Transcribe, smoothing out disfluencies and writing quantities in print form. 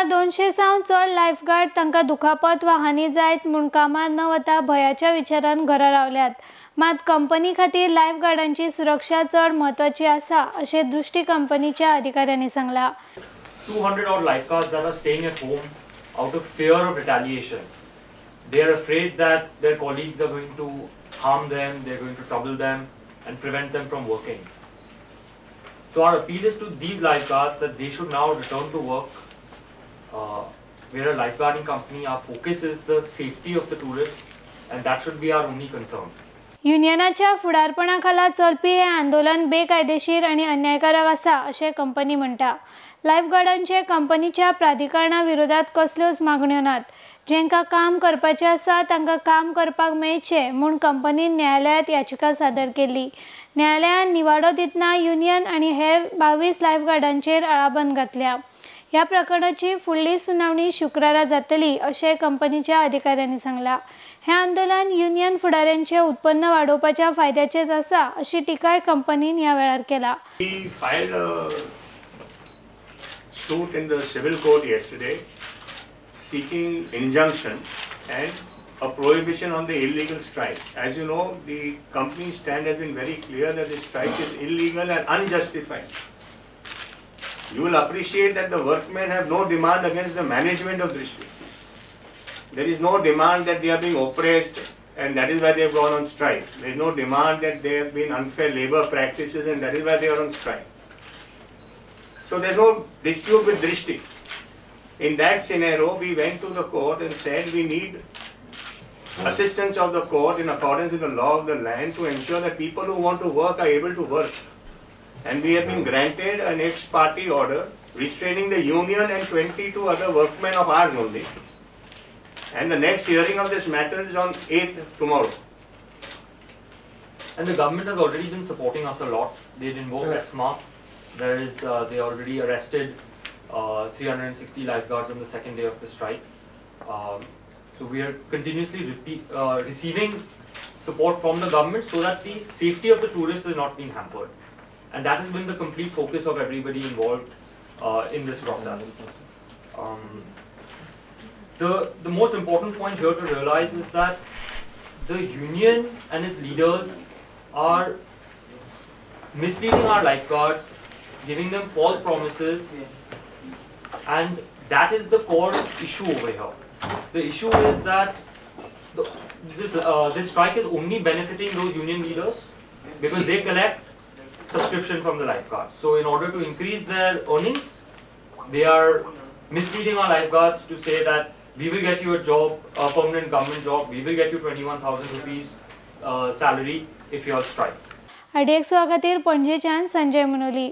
200 सावन चड लायफगार्ड तांकां दुखापत वा हानी जायत म्हूण कामार न वता भयाच्या विचारान घरा रावल्यात। मात कंपनी खातीर लायफगार्डांची सुरक्षा चड म्हत्वाची आसा अशें दृष्टी कंपनीच्या अधिकाऱ्यांनी Sangla. 200 odd lifeguards that are staying at home out of fear of retaliation. They are afraid that their colleagues are going to harm them, they are going to trouble them and prevent them from working. So our appeal is to these lifeguards that they should now return to work. We're a lifeguarding company, our focus is the safety of the tourists and that should be our only concern. युनियनाच्या फुडारपणाखाला चलपी हे आंदोलन बेकायदेशीर आणि अन्यायकारक आसा अशें company म्हणटा। लायफगार्डांचे कंपनीच्या प्राधिकरणा विरोधात कसल्योच मागण्यो नात। जेंका काम करपाचें आसा तांकां काम करपाक मेळचें म्हूण कंपनीन न्यायालयांत याचिका सादर केल्ली। न्यायालयान निवाडो दितना युनियन आनी हेर 22 लायफगार्डांचेर आळाबंद घातल्या। ह्या प्रकरणाची फुडली सुनावणी शुक्रारा जातली अशें कंपनीच्या अधिकाऱ्यांनी सांगला। हे आंदोलन युनियन फुडाऱ्यांचे उत्पन्न वाडोवपाच्या फायद्याचेच आसा अशी टिकाय कंपनीन ह्या वेळार केला। We filed a suit in the civil court yesterday seeking injunction and a prohibition on the illegal strike. As you know, the company's stand has been very clear that the strike is illegal and unjustified. You will appreciate that the workmen have no demand against the management of Drishti. There is no demand that they are being oppressed and that is why they have gone on strike. There is no demand that there have been unfair labor practices and that is why they are on strike. So there is no dispute with Drishti. In that scenario, we went to the court and said we need assistance of the court in accordance with the law of the land to ensure that people who want to work are able to work. And we have been granted an ex-party order restraining the union and 22 other workmen of ours only. And the next hearing of this matter is on 8th tomorrow. And the government has already been supporting us a lot. They invoked ESMA. They already arrested 360 lifeguards on the second day of the strike. So we are continuously receiving support from the government so that the safety of the tourists is not being hampered. And that has been the complete focus of everybody involved in this process. The most important point here to realize is that the union and its leaders are misleading our lifeguards, giving them false promises, and that is the core issue over here. The issue is that this strike is only benefiting those union leaders because they collect subscription from the lifeguards. So in order to increase their earnings, they are misleading our lifeguards to say that we will get you a job, a permanent government job, we will get you 21,000 rupees salary if you all strike. IDX खातीर पणजेच्यान संजय मनोली।